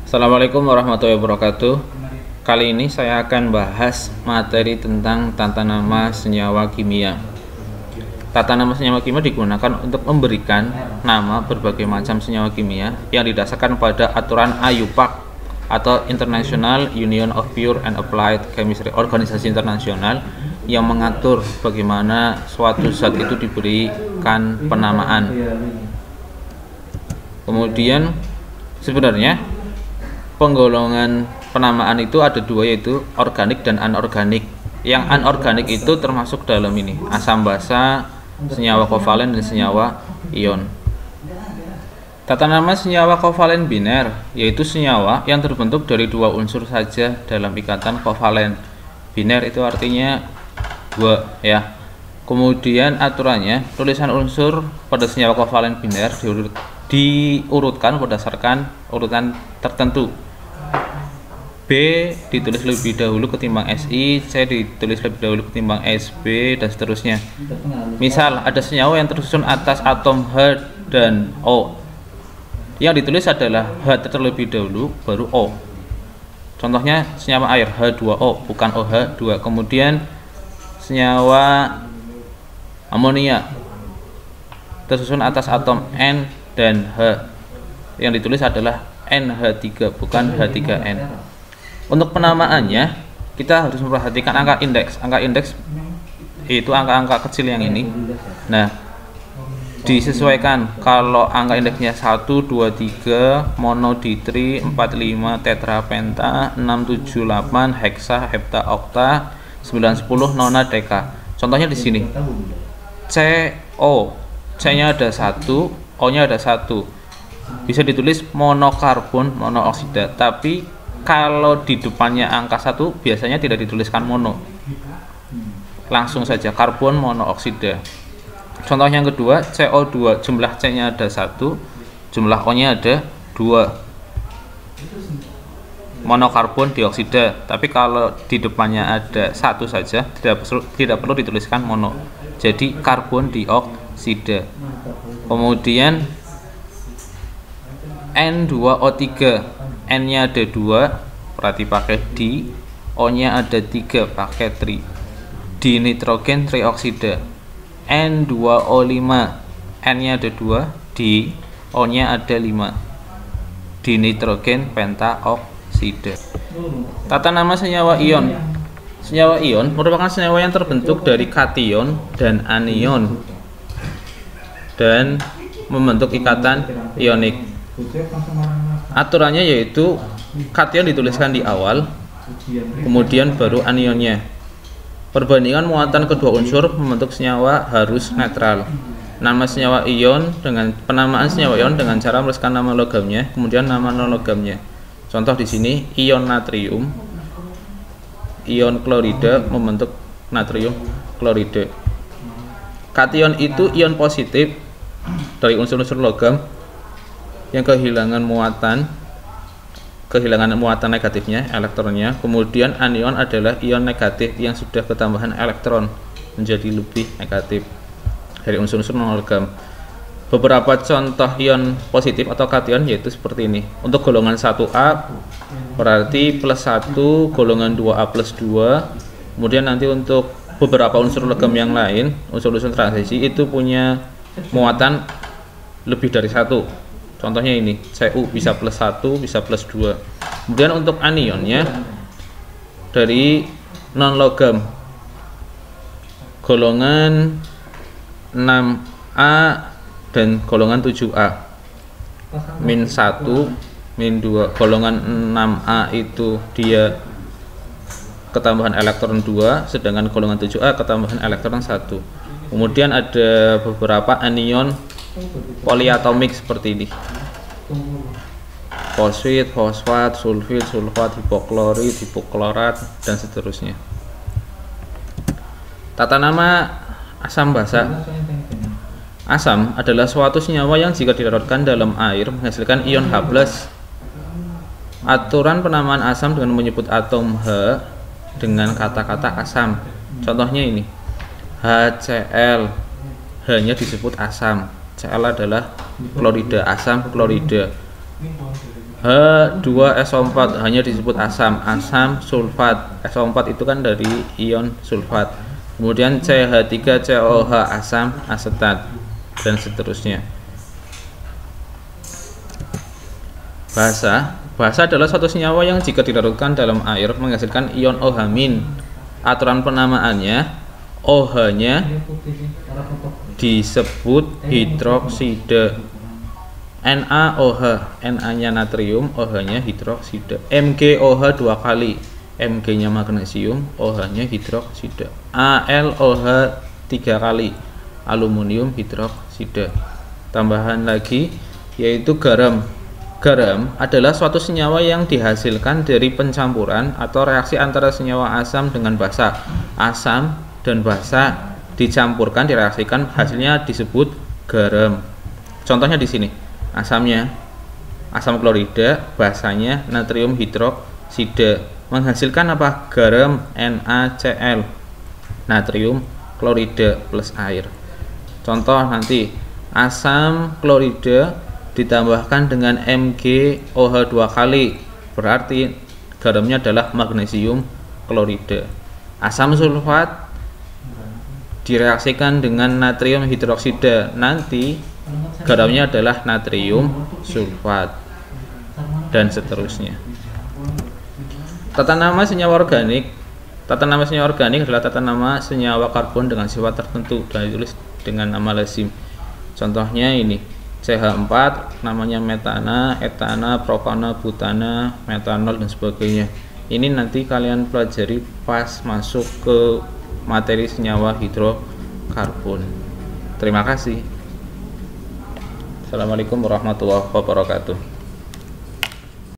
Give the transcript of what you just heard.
Assalamualaikum warahmatullahi wabarakatuh. Kali ini saya akan bahas materi tentang tata nama senyawa kimia. Tata nama senyawa kimia digunakan untuk memberikan nama berbagai macam senyawa kimia yang didasarkan pada aturan IUPAC atau International Union of Pure and Applied Chemistry, organisasi internasional yang mengatur bagaimana suatu zat itu diberikan penamaan. Kemudian sebenarnya penggolongan penamaan itu ada dua, yaitu organik dan anorganik. Yang anorganik itu termasuk dalam ini asam basa, senyawa kovalen, dan senyawa ion. Tata nama senyawa kovalen biner yaitu senyawa yang terbentuk dari dua unsur saja dalam ikatan kovalen. Biner itu artinya dua ya. Kemudian aturannya, tulisan unsur pada senyawa kovalen biner diurutkan berdasarkan urutan tertentu. B ditulis lebih dahulu ketimbang SI, C ditulis lebih dahulu ketimbang SB, dan seterusnya. Misal ada senyawa yang tersusun atas atom H dan O. Yang ditulis adalah H terlebih dahulu baru O. Contohnya senyawa air H2O bukan OH2. Kemudian senyawa amonia tersusun atas atom N dan H. Yang ditulis adalah NH3 bukan H3N. Untuk penamaannya kita harus memperhatikan angka indeks. Angka indeks itu angka-angka kecil yang ini. Nah, disesuaikan. Kalau angka indeksnya 1, 2, 3, monoditri, 4, 5, tetrapenta, 6, 7, 8, heksa, hepta, okta, 9, 10, nona, deka. Contohnya di sini. CO, C-nya ada 1, O-nya ada 1. Bisa ditulis monokarbon monooksida, tapi kalau di depannya angka 1 biasanya tidak dituliskan mono, langsung saja karbon monooksida. Contoh yang kedua, CO2, jumlah C-nya ada 1, jumlah O-nya ada 2, monokarbon dioksida. Tapi kalau di depannya ada 1 saja, tidak perlu dituliskan mono, jadi karbon dioksida. Kemudian N2O3, N-nya ada 2, berarti pakai di, O-nya ada 3, pakai tri. Di nitrogen trioksida. N2O5, N-nya ada 2, di, O-nya ada 5. Di nitrogen pentaoksida. Tata nama senyawa ion. Senyawa ion merupakan senyawa yang terbentuk dari kation dan anion dan membentuk ikatan ionik. Aturannya yaitu kation dituliskan di awal, kemudian baru anionnya. Perbandingan muatan kedua unsur membentuk senyawa harus netral. Nama senyawa ion dengan penamaan senyawa ion dengan cara menuliskan nama logamnya, kemudian nama non-logamnya. Contoh di sini ion natrium, ion klorida membentuk natrium klorida. Kation itu ion positif dari unsur-unsur logam yang kehilangan muatan negatifnya, elektronnya. Kemudian anion adalah ion negatif yang sudah ketambahan elektron menjadi lebih negatif dari unsur-unsur non-logam. Beberapa contoh ion positif atau kation yaitu seperti ini. Untuk golongan 1A berarti plus 1, golongan 2A plus 2. Kemudian nanti untuk beberapa unsur logam yang lain, unsur-unsur transisi itu punya muatan lebih dari 1. Contohnya ini, Cu bisa plus 1, bisa plus 2. Kemudian untuk anionnya dari non-logam golongan 6A dan golongan 7A. Min 1, min 2. Golongan 6A itu dia ketambahan elektron 2, sedangkan golongan 7A ketambahan elektron 1. Kemudian ada beberapa anion poliatomik seperti ini. Fosfit, fosfat, sulfit, sulfat, hipoklorit, hipoklorat, dan seterusnya. Tata nama asam basa. Asam adalah suatu senyawa yang jika dilarutkan dalam air menghasilkan ion H+. Aturan penamaan asam dengan menyebut atom H dengan kata-kata asam. Contohnya ini, HCl, H-nya disebut asam. Cl adalah klorida, asam klorida. H2SO4 hanya disebut asam sulfat. SO4 itu kan dari ion sulfat. Kemudian CH3COH asam asetat, dan seterusnya. Basa adalah suatu senyawa yang jika dilarutkan dalam air menghasilkan ion OH-. Aturan penamaannya, OH-nya disebut hidroksida. NaOH, Na-nya natrium, OH-nya hidroksida. MgOH 2 kali, Mg-nya magnesium, OH-nya hidroksida. AlOH 3 kali, aluminium hidroksida. Tambahan lagi yaitu garam. Garam adalah suatu senyawa yang dihasilkan dari pencampuran atau reaksi antara senyawa asam dengan basa. Asam dan basa dicampurkan, direaksikan, hasilnya disebut garam. Contohnya di sini, asamnya asam klorida, basanya natrium hidroksida, menghasilkan apa? Garam NaCl, natrium klorida plus air. Contoh nanti, asam klorida ditambahkan dengan MgOH 2 kali, berarti garamnya adalah magnesium klorida. Asam sulfat direaksikan dengan natrium hidroksida, nanti garamnya adalah natrium sulfat, dan seterusnya. Tata nama senyawa organik. Tata nama senyawa organik adalah tata nama senyawa karbon dengan sifat tertentu dan ditulis dengan nama lazim. Contohnya ini, CH4 namanya metana, etana, propana, butana, metanol, dan sebagainya. Ini nanti kalian pelajari pas masuk ke materi senyawa hidrokarbon. Terima kasih. Assalamualaikum warahmatullahi wabarakatuh.